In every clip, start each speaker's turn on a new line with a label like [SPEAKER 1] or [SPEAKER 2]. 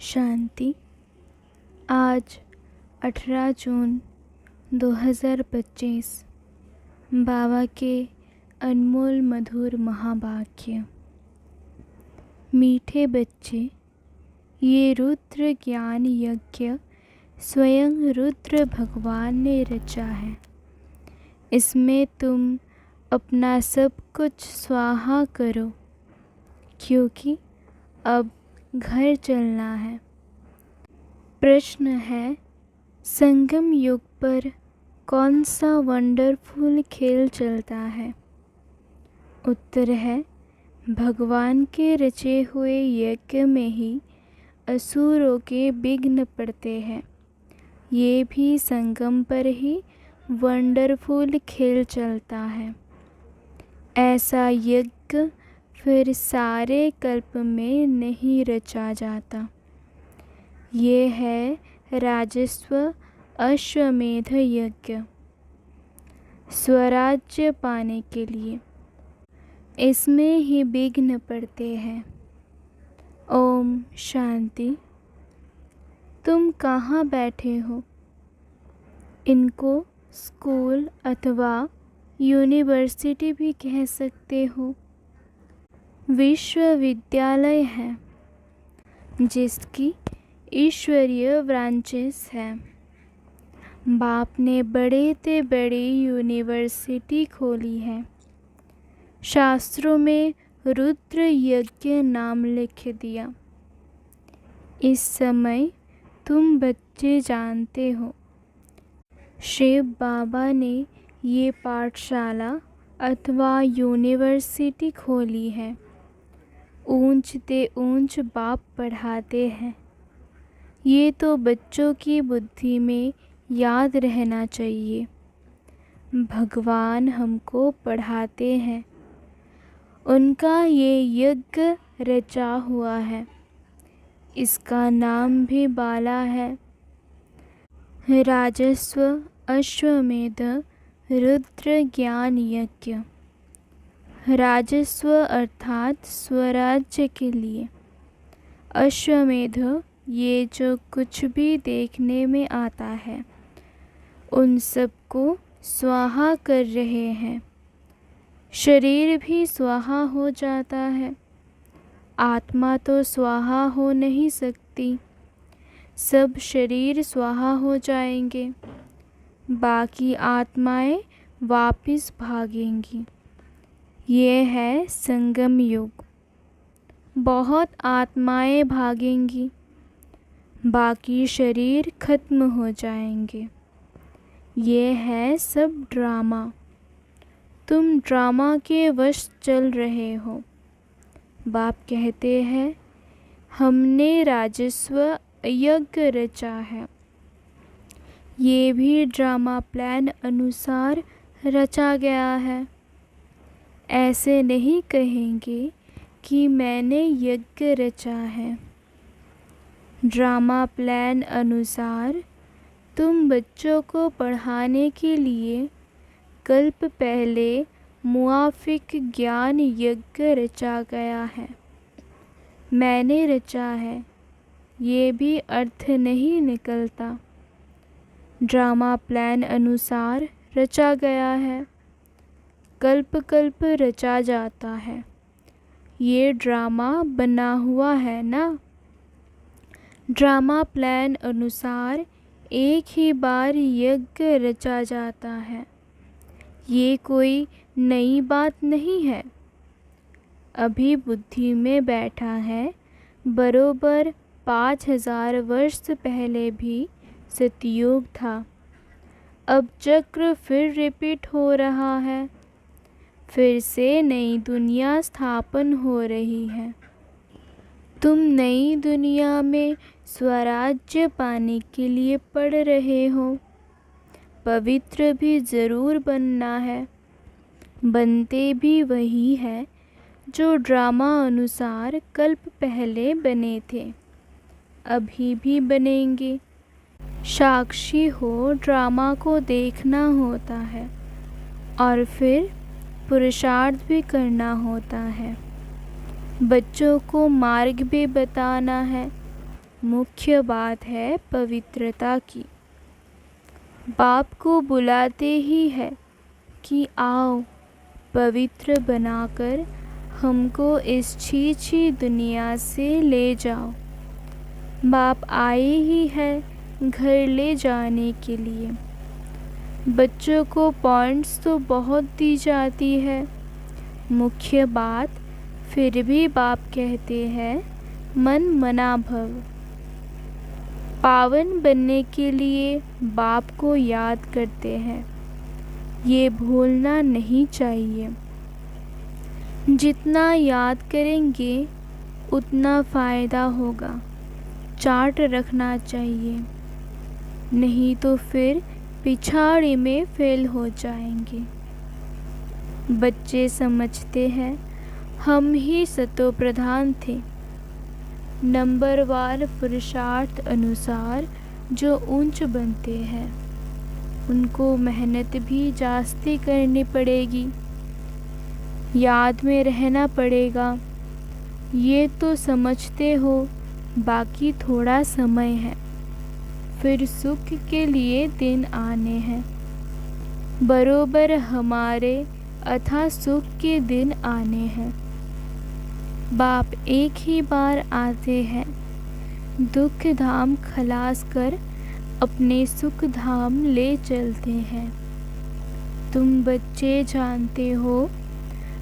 [SPEAKER 1] शांति। आज 18 जून 2025 बाबा के अनमोल मधुर महावाक्य। मीठे बच्चे, ये रुद्र ज्ञान यज्ञ स्वयं रुद्र भगवान ने रचा है। इसमें तुम अपना सब कुछ स्वाहा करो, क्योंकि अब घर चलना है। प्रश्न है, संगम युग पर कौन सा वंडरफुल खेल चलता है? उत्तर है, भगवान के रचे हुए यज्ञ में ही असुरों के विघ्न पड़ते हैं। ये भी संगम पर ही वंडरफुल खेल चलता है। ऐसा यज्ञ फिर सारे कल्प में नहीं रचा जाता। ये है राजस्व अश्वमेध यज्ञ, स्वराज्य पाने के लिए। इसमें ही विघ्न पड़ते हैं। ओम शांति। तुम कहाँ बैठे हो? इनको स्कूल अथवा यूनिवर्सिटी भी कह सकते हो। विश्वविद्यालय है, जिसकी ईश्वरीय ब्रांचेस है। बाप ने बड़े से बड़ी यूनिवर्सिटी खोली है। शास्त्रों में रुद्र यज्ञ नाम लिख दिया। इस समय तुम बच्चे जानते हो, शिव बाबा ने ये पाठशाला अथवा यूनिवर्सिटी खोली है। ऊंच ते ऊंच बाप पढ़ाते हैं। ये तो बच्चों की बुद्धि में याद रहना चाहिए। भगवान हमको पढ़ाते हैं। उनका ये यज्ञ रचा हुआ है। इसका नाम भी बाला है। राजस्व अश्वमेध रुद्र ज्ञान यज्ञ। राजस्व अर्थात स्वराज्य के लिए। अश्वमेध ये जो कुछ भी देखने में आता है, उन सबको स्वाहा कर रहे हैं। शरीर भी स्वाहा हो जाता है। आत्मा तो स्वाहा हो नहीं सकती। सब शरीर स्वाहा हो जाएंगे। बाकी आत्माएं वापिस भागेंगी। ये है संगम युग। बहुत आत्माएं भागेंगी। बाकी शरीर खत्म हो जाएंगे। ये है सब ड्रामा। तुम ड्रामा के वश चल रहे हो। बाप कहते हैं, हमने राजस्व यज्ञ रचा है। ये भी ड्रामा प्लान अनुसार रचा गया है। ऐसे नहीं कहेंगे कि मैंने यज्ञ रचा है। ड्रामा प्लान अनुसार तुम बच्चों को पढ़ाने के लिए कल्प पहले मुआफिक ज्ञान यज्ञ रचा गया है। मैंने रचा है, ये भी अर्थ नहीं निकलता। ड्रामा प्लान अनुसार रचा गया है। कल्प कल्प रचा जाता है। ये ड्रामा बना हुआ है ना। ड्रामा प्लान अनुसार एक ही बार यज्ञ रचा जाता है। ये कोई नई बात नहीं है। अभी बुद्धि में बैठा है, बरोबर 5000 वर्ष पहले भी सतयुग था। अब चक्र फिर रिपीट हो रहा है। फिर से नई दुनिया स्थापन हो रही है। तुम नई दुनिया में स्वराज्य पाने के लिए पढ़ रहे हो। पवित्र भी ज़रूर बनना है। बनते भी वही है जो ड्रामा अनुसार कल्प पहले बने थे, अभी भी बनेंगे। साक्षी हो ड्रामा को देखना होता है और फिर पुरुषार्थ भी करना होता है। बच्चों को मार्ग भी बताना है। मुख्य बात है पवित्रता की। बाप को बुलाते ही है कि आओ पवित्र बनाकर हमको इस छी दुनिया से ले जाओ। बाप आए ही है घर ले जाने के लिए। बच्चों को पॉइंट्स तो बहुत दी जाती है, मुख्य बात फिर भी बाप कहते हैं मन मना भव। पावन बनने के लिए बाप को याद करते हैं, ये भूलना नहीं चाहिए। जितना याद करेंगे उतना फ़ायदा होगा। चार्ट रखना चाहिए, नहीं तो फिर पिछाड़ी में फेल हो जाएंगे। बच्चे समझते हैं हम ही सतो प्रधान थे। नंबरवार पुरुषार्थ अनुसार जो ऊंच बनते हैं उनको मेहनत भी जास्ती करनी पड़ेगी, याद में रहना पड़ेगा। ये तो समझते हो, बाकी थोड़ा समय है, फिर सुख के लिए दिन आने हैं। बरोबर हमारे अथा सुख के दिन आने हैं। बाप एक ही बार आते हैं, दुख धाम खलास कर अपने सुख धाम ले चलते हैं। तुम बच्चे जानते हो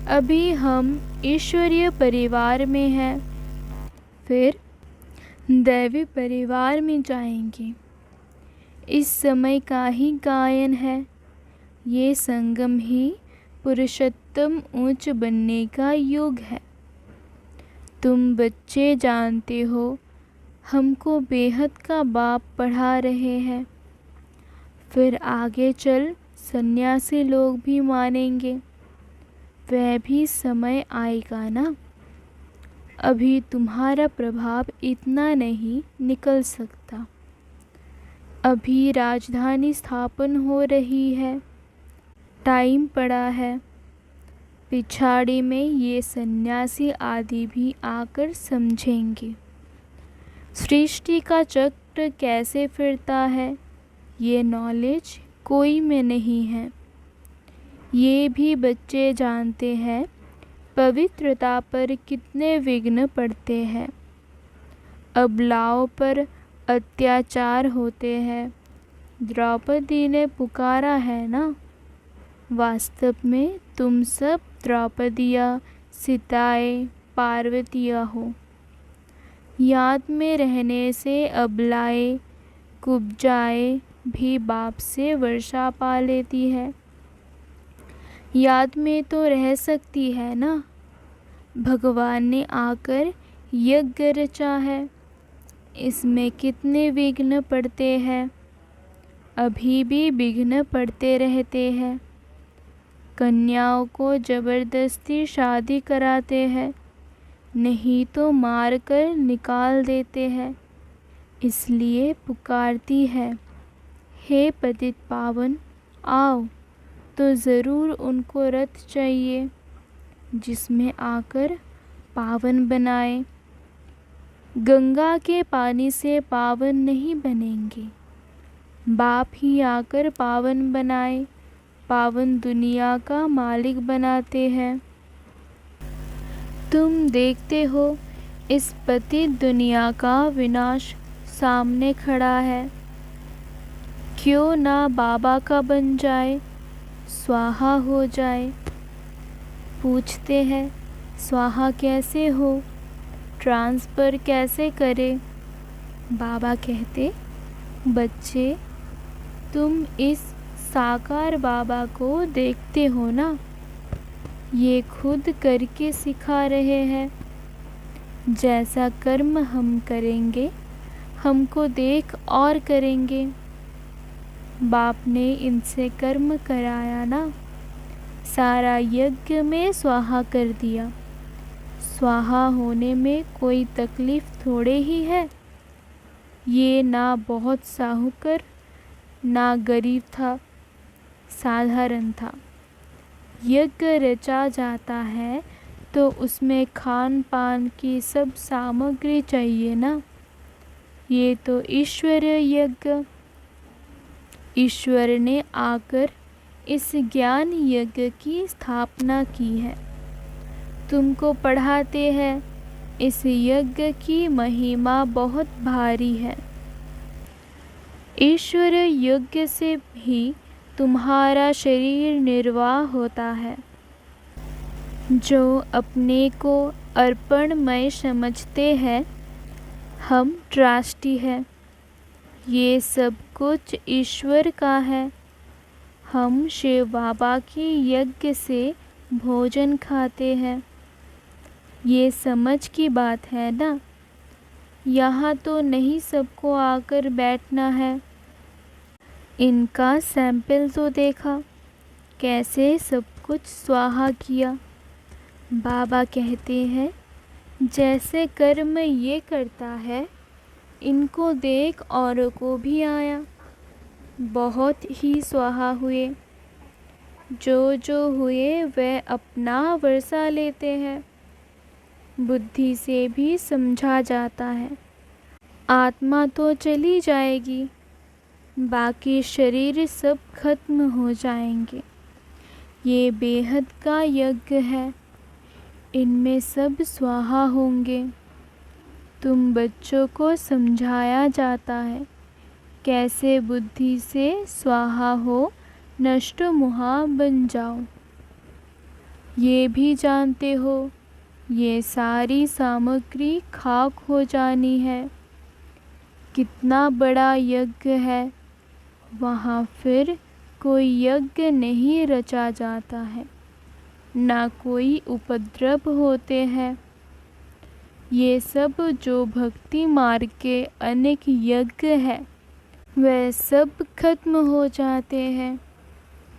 [SPEAKER 1] अभी हम ईश्वरीय परिवार में हैं, फिर दैवी परिवार में जाएंगे। इस समय का ही गायन है, ये संगम ही पुरुषोत्तम ऊंच बनने का युग है। तुम बच्चे जानते हो हमको बेहद का बाप पढ़ा रहे हैं, फिर आगे चल सन्यासी लोग भी मानेंगे, वह भी समय आएगा ना। अभी तुम्हारा प्रभाव इतना नहीं निकल सकता। अभी राजधानी स्थापन हो रही है, टाइम पड़ा है। पिछाड़ी में ये सन्यासी आदि भी आकर समझेंगे सृष्टि का चक्र कैसे फिरता है। ये नॉलेज कोई में नहीं है। ये भी बच्चे जानते हैं पवित्रता पर कितने विघ्न पड़ते हैं। अबलाओं पर अत्याचार होते हैं। द्रौपदी ने पुकारा है ना, वास्तव में तुम सब द्रौपदिया सीताएं पार्वतिया हो। याद में रहने से अबलाएं कुब्जाएं भी बाप से वर्षा पा लेती है। याद में तो रह सकती है ना, भगवान ने आकर यज्ञ रचा है, इसमें कितने विघ्न पड़ते हैं। अभी भी विघ्न पड़ते रहते हैं। कन्याओं को जबरदस्ती शादी कराते हैं, नहीं तो मार कर निकाल देते हैं। इसलिए पुकारती है, हे पतित पावन आओ। तो ज़रूर उनको रथ चाहिए जिसमें आकर पावन बनाए। गंगा के पानी से पावन नहीं बनेंगे, बाप ही आकर पावन बनाए, पावन दुनिया का मालिक बनाते हैं। तुम देखते हो इस पतित दुनिया का विनाश सामने खड़ा है। क्यों ना बाबा का बन जाए, स्वाहा हो जाए। पूछते हैं स्वाहा कैसे हो, ट्रांसफ़र कैसे करे। बाबा कहते, बच्चे तुम इस साकार बाबा को देखते हो ना, ये खुद करके सिखा रहे हैं। जैसा कर्म हम करेंगे हमको देख और करेंगे। बाप ने इनसे कर्म कराया ना, सारा यज्ञ में स्वाहा कर दिया। स्वाहा होने में कोई तकलीफ़ थोड़े ही है। ये ना बहुत साहूकर ना गरीब था, साधारण था। यज्ञ रचा जाता है तो उसमें खान पान की सब सामग्री चाहिए ना। ये तो ईश्वर यज्ञ। ईश्वर ने आकर इस ज्ञान यज्ञ की स्थापना की है, तुमको पढ़ाते हैं। इस यज्ञ की महिमा बहुत भारी है। ईश्वर यज्ञ से ही तुम्हारा शरीर निर्वाह होता है। जो अपने को अर्पणमय समझते हैं, हम ट्रस्टी हैं, ये सब कुछ ईश्वर का है। हम शिव बाबा के यज्ञ से भोजन खाते हैं। ये समझ की बात है ना। यहाँ तो नहीं सबको आकर बैठना है। इनका सैंपल तो देखा, कैसे सब कुछ स्वाहा किया। बाबा कहते हैं जैसे कर्म ये करता है, इनको देख औरों को भी आया। बहुत ही स्वाहा हुए। जो हुए वह अपना वर्षा लेते हैं। बुद्धि से भी समझा जाता है। आत्मा तो चली जाएगी, बाकी शरीर सब खत्म हो जाएंगे। ये बेहद का यज्ञ है, इनमें सब स्वाहा होंगे। तुम बच्चों को समझाया जाता है कैसे बुद्धि से स्वाहा हो, नष्ट मुहा बन जाओ। ये भी जानते हो ये सारी सामग्री खाक हो जानी है। कितना बड़ा यज्ञ है, वहाँ फिर कोई यज्ञ नहीं रचा जाता है, ना कोई उपद्रव होते हैं। ये सब जो भक्ति मार्ग के अनेक यज्ञ है, वह सब खत्म हो जाते हैं।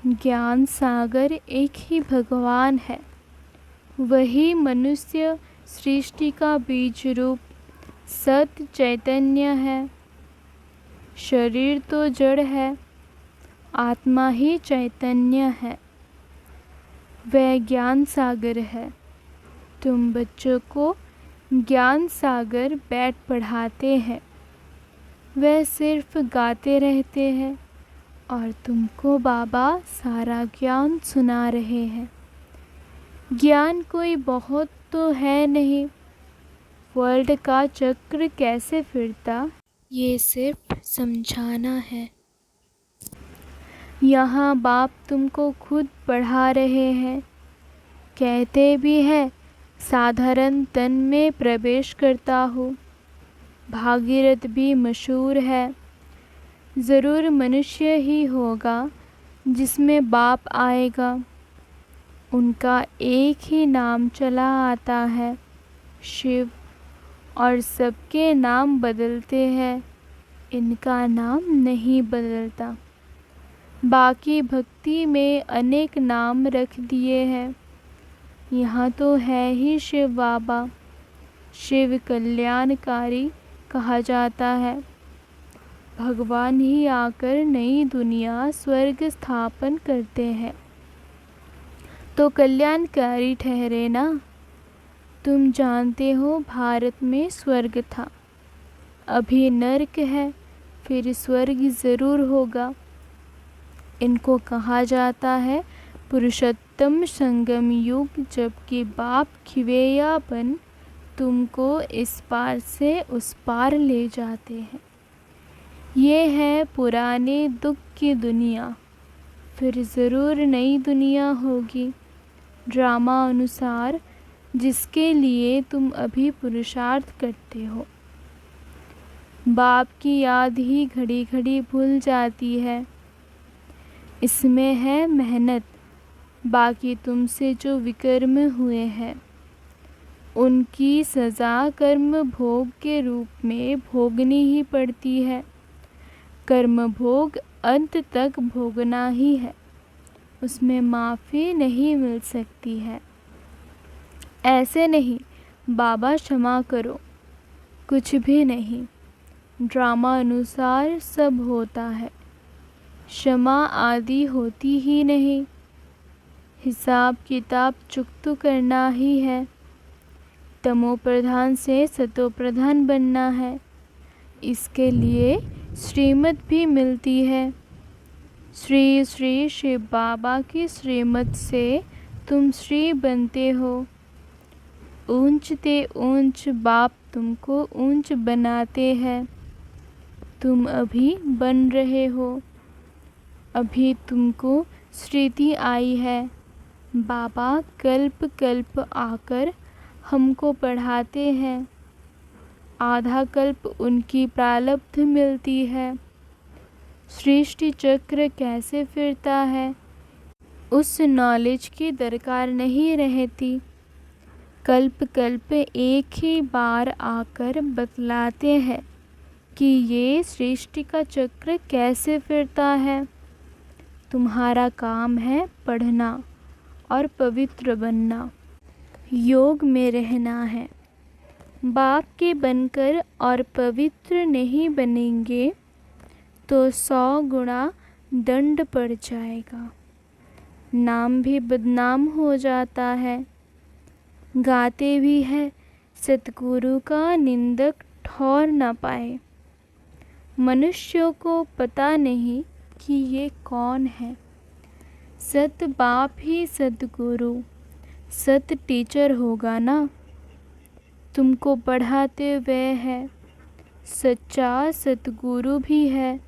[SPEAKER 1] ज्ञान सागर एक ही भगवान है, वही मनुष्य सृष्टि का बीज रूप सत चैतन्य है। शरीर तो जड़ है, आत्मा ही चैतन्य है, वह ज्ञान सागर है। तुम बच्चों को ज्ञान सागर बैठ पढ़ाते हैं, वह सिर्फ गाते रहते हैं और तुमको बाबा सारा ज्ञान सुना रहे हैं। ज्ञान कोई बहुत तो है नहीं। वर्ल्ड का चक्र कैसे फिरता, ये सिर्फ समझाना है। यहाँ बाप तुमको खुद पढ़ा रहे हैं। कहते भी है साधारण तन में प्रवेश करता हूँ। भागीरथ भी मशहूर है। ज़रूर मनुष्य ही होगा जिसमें बाप आएगा। उनका एक ही नाम चला आता है, शिव, और सबके नाम बदलते हैं, इनका नाम नहीं बदलता। बाकी भक्ति में अनेक नाम रख दिए हैं। यहाँ तो है ही शिव बाबा। शिव कल्याणकारी कहा जाता है। भगवान ही आकर नई दुनिया स्वर्ग स्थापन करते हैं, तो कल्याणकारी ठहरे ना। तुम जानते हो भारत में स्वर्ग था, अभी नर्क है, फिर स्वर्ग ज़रूर होगा। इनको कहा जाता है पुरुषोत्तम संगम युग, जबकि बाप खिवेया बन तुमको इस पार से उस पार ले जाते हैं। ये है पुराने दुख की दुनिया, फिर ज़रूर नई दुनिया होगी ड्रामा अनुसार, जिसके लिए तुम अभी पुरुषार्थ करते हो। बाप की याद ही घड़ी घड़ी भूल जाती है, इसमें है मेहनत। बाकी तुमसे जो विकर्म हुए हैं, उनकी सज़ा कर्म भोग के रूप में भोगनी ही पड़ती है। कर्म भोग अंत तक भोगना ही है, उसमें माफ़ी नहीं मिल सकती है। ऐसे नहीं बाबा क्षमा करो, कुछ भी नहीं, ड्रामा अनुसार सब होता है, क्षमा आदि होती ही नहीं। हिसाब किताब चुकता करना ही है। तमो प्रधान से सतो प्रधान बनना है। इसके लिए श्रीमत भी मिलती है। श्री श्री शिव बाबा की श्रीमत से तुम श्री बनते हो। ऊंच ते ऊंच बाप तुमको ऊंच बनाते हैं। तुम अभी बन रहे हो। अभी तुमको स्मृति आई है। बाबा कल्प कल्प आकर हमको पढ़ाते हैं। आधा कल्प उनकी प्रारब्ध मिलती है। सृष्टि चक्र कैसे फिरता है, उस नॉलेज की दरकार नहीं रहती। कल्प कल्प एक ही बार आकर बतलाते हैं कि ये सृष्टि का चक्र कैसे फिरता है। तुम्हारा काम है पढ़ना और पवित्र बनना, योग में रहना है। बाप के बनकर और पवित्र नहीं बनेंगे तो 100 गुना दंड पड़ जाएगा। नाम भी बदनाम हो जाता है। गाते भी है सतगुरु का निंदक ठौर न पाए। मनुष्यों को पता नहीं कि ये कौन है। सत बाप ही सतगुरु, सत टीचर होगा ना। तुमको पढ़ाते हुए है। सच्चा सतगुरु भी है।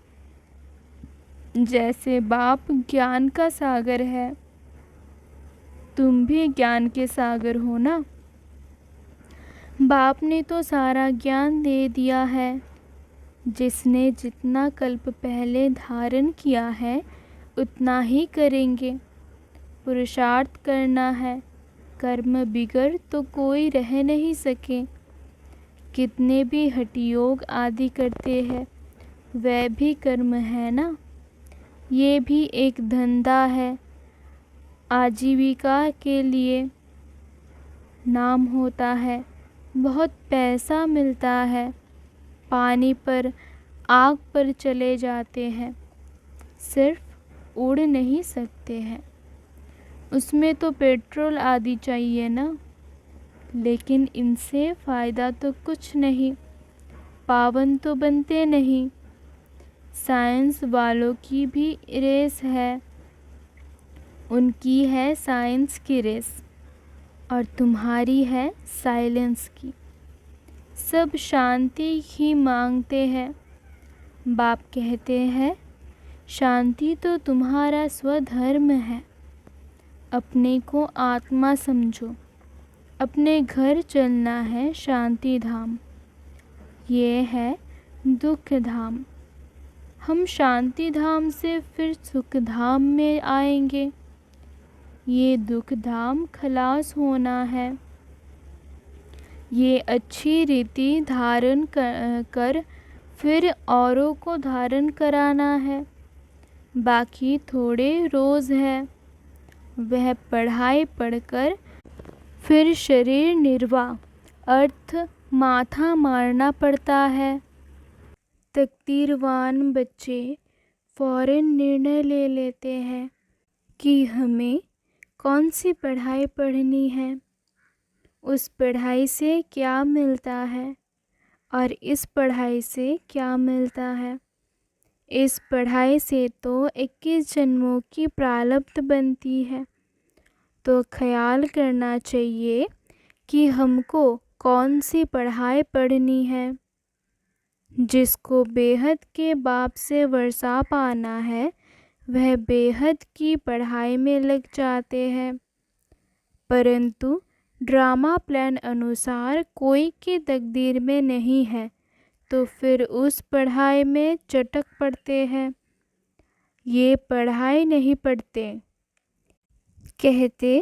[SPEAKER 1] जैसे बाप ज्ञान का सागर है, तुम भी ज्ञान के सागर हो ना। बाप ने तो सारा ज्ञान दे दिया है। जिसने जितना कल्प पहले धारण किया है उतना ही करेंगे। पुरुषार्थ करना है। कर्म बिगड़ तो कोई रह नहीं सके। कितने भी हठयोग आदि करते हैं, वह भी कर्म है ना। ये भी एक धंधा है। आजीविका के लिए नाम होता है, बहुत पैसा मिलता है। पानी पर, आग पर चले जाते हैं, सिर्फ उड़ नहीं सकते हैं। उसमें तो पेट्रोल आदि चाहिए ना। लेकिन इनसे फ़ायदा तो कुछ नहीं, पावन तो बनते नहीं। साइंस वालों की भी रेस है, उनकी है साइंस की रेस और तुम्हारी है साइलेंस की। सब शांति ही मांगते हैं। बाप कहते हैं शांति तो तुम्हारा स्वधर्म है। अपने को आत्मा समझो। अपने घर चलना है शांति धाम। ये है दुख धाम। हम शांति धाम से फिर सुख धाम में आएंगे। ये दुख धाम खलास होना है। ये अच्छी रीति धारण कर फिर औरों को धारण कराना है। बाकी थोड़े रोज़ है। वह पढ़ाई पढ़कर फिर शरीर निर्वाह अर्थ माथा मारना पड़ता है। तकदीरवान बच्चे फौरन निर्णय ले लेते हैं कि हमें कौन सी पढ़ाई पढ़नी है, उस पढ़ाई से क्या मिलता है और इस पढ़ाई से क्या मिलता है। इस पढ़ाई से तो 21 जन्मों की प्रारब्ध बनती है। तो ख्याल करना चाहिए कि हमको कौन सी पढ़ाई पढ़नी है। जिसको बेहद के बाप से वर्षा पाना है, वह बेहद की पढ़ाई में लग जाते हैं। परंतु ड्रामा प्लान अनुसार कोई की तकदीर में नहीं है, तो फिर उस पढ़ाई में चटक पड़ते हैं। ये पढ़ाई नहीं पढ़ते, कहते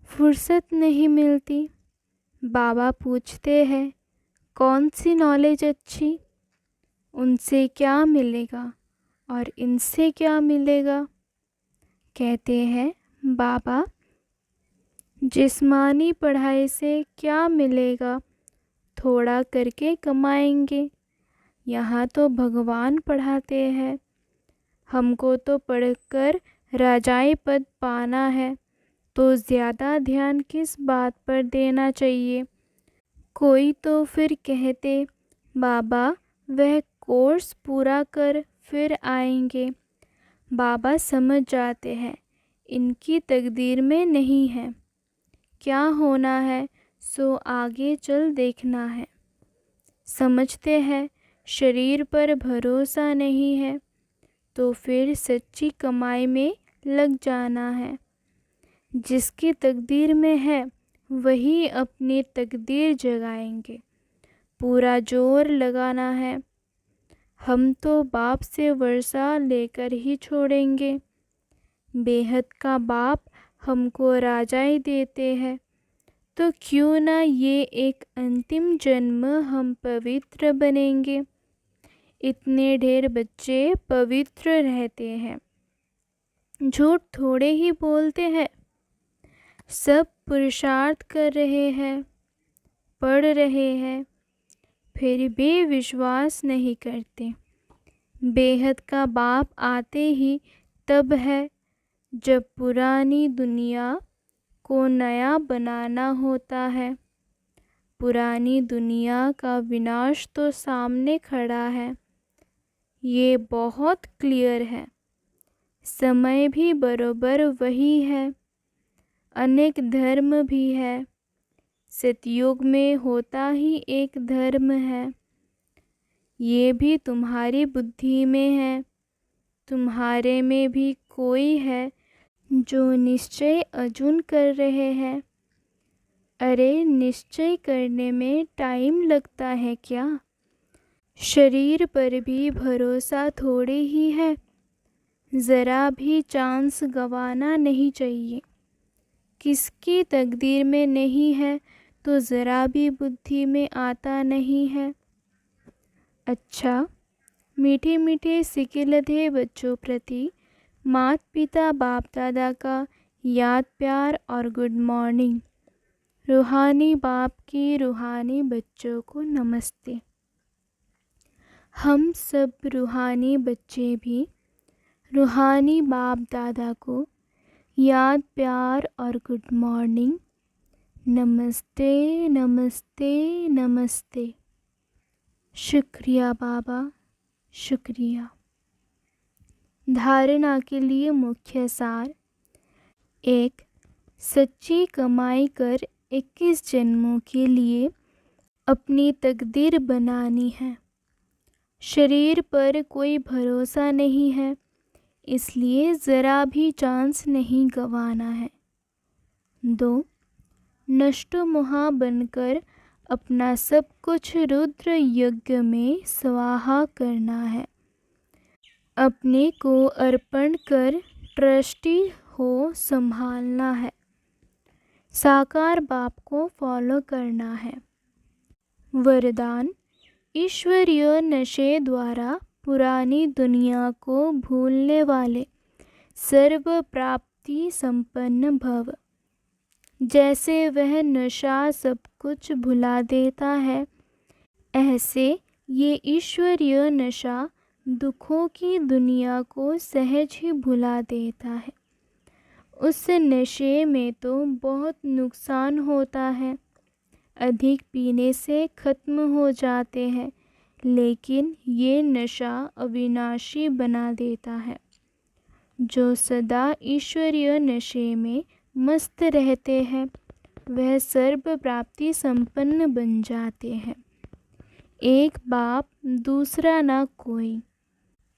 [SPEAKER 1] फुर्सत नहीं मिलती। बाबा पूछते हैं कौन सी नॉलेज अच्छी, उनसे क्या मिलेगा और इनसे क्या मिलेगा। कहते हैं बाबा जिस्मानी पढ़ाई से क्या मिलेगा, थोड़ा करके कमाएंगे। यहाँ तो भगवान पढ़ाते हैं। हमको तो पढ़कर राजाई पद पाना है, तो ज़्यादा ध्यान किस बात पर देना चाहिए। कोई तो फिर कहते बाबा वह कोर्स पूरा कर फिर आएंगे। बाबा समझ जाते हैं इनकी तकदीर में नहीं है। क्या होना है सो आगे चल देखना है। समझते हैं शरीर पर भरोसा नहीं है तो फिर सच्ची कमाई में लग जाना है। जिसकी तकदीर में है वही अपनी तकदीर जगाएंगे। पूरा जोर लगाना है। हम तो बाप से वर्षा लेकर ही छोड़ेंगे। बेहद का बाप हमको राजाई देते हैं तो क्यों ना ये एक अंतिम जन्म हम पवित्र बनेंगे। इतने ढेर बच्चे पवित्र रहते हैं, झूठ थोड़े ही बोलते हैं। सब पुरुषार्थ कर रहे हैं, पढ़ रहे हैं, फिर भी विश्वास नहीं करते। बेहद का बाप आते ही तब है जब पुरानी दुनिया को नया बनाना होता है। पुरानी दुनिया का विनाश तो सामने खड़ा है, ये बहुत क्लियर है। समय भी बरोबर वही है, अनेक धर्म भी है। सतयुग में होता ही एक धर्म है। ये भी तुम्हारी बुद्धि में है। तुम्हारे में भी कोई है जो निश्चय अजून कर रहे हैं। अरे निश्चय करने में टाइम लगता है क्या? शरीर पर भी भरोसा थोड़े ही है। ज़रा भी चांस गंवाना नहीं चाहिए। किसकी तकदीर में नहीं है तो ज़रा भी बुद्धि में आता नहीं है। अच्छा, मीठे मीठे सिकिलधे बच्चों प्रति माता पिता बाप दादा का याद प्यार और गुड मॉर्निंग। रूहानी बाप की रूहानी बच्चों को नमस्ते। हम सब रूहानी बच्चे भी रूहानी बाप दादा को याद प्यार और गुड मॉर्निंग। नमस्ते नमस्ते नमस्ते। शुक्रिया बाबा, शुक्रिया। धारणा के लिए मुख्य सार। 1. सच्ची कमाई कर 21 जन्मों के लिए अपनी तकदीर बनानी है। शरीर पर कोई भरोसा नहीं है, इसलिए ज़रा भी चांस नहीं गंवाना है। 2. नष्ट मोहा बनकर अपना सब कुछ रुद्र यज्ञ में स्वाहा करना है। अपने को अर्पण कर ट्रस्टी हो संभालना है। साकार बाप को फॉलो करना है। वरदान। ईश्वरीय नशे द्वारा पुरानी दुनिया को भूलने वाले सर्व प्राप्ति संपन्न भव। जैसे वह नशा सब कुछ भुला देता है, ऐसे ये ईश्वरीय नशा दुखों की दुनिया को सहज ही भुला देता है। उस नशे में तो बहुत नुकसान होता है। अधिक पीने से खत्म हो जाते हैं, लेकिन ये नशा अविनाशी बना देता है। जो सदा ईश्वरीय नशे में मस्त रहते हैं वह सर्व प्राप्ति संपन्न बन जाते हैं। एक बाप दूसरा ना कोई,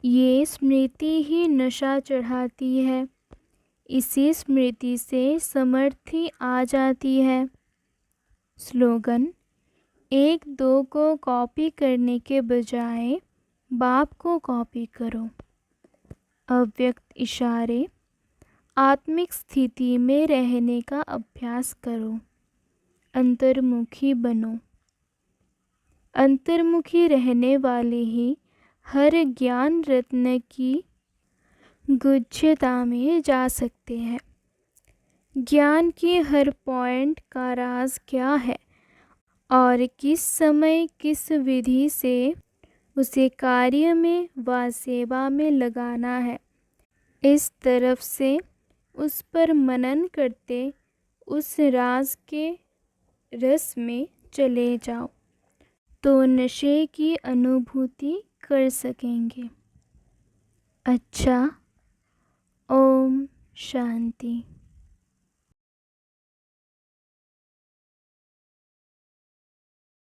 [SPEAKER 1] ये स्मृति ही नशा चढ़ाती है। इसी स्मृति से समर्थी आ जाती है। स्लोगन। 1-2 को कॉपी करने के बजाय बाप को कॉपी करो। अव्यक्त इशारे। आत्मिक स्थिति में रहने का अभ्यास करो। अंतर्मुखी बनो। अंतर्मुखी रहने वाले ही हर ज्ञान रत्न की गुच्छता में जा सकते हैं। ज्ञान के हर पॉइंट का राज क्या है और किस समय किस विधि से उसे कार्य में व सेवा में लगाना है, इस तरफ से उस पर मनन करते उस राज के रस में चले जाओ तो नशे की अनुभूति कर सकेंगे। अच्छा, ओम शांति।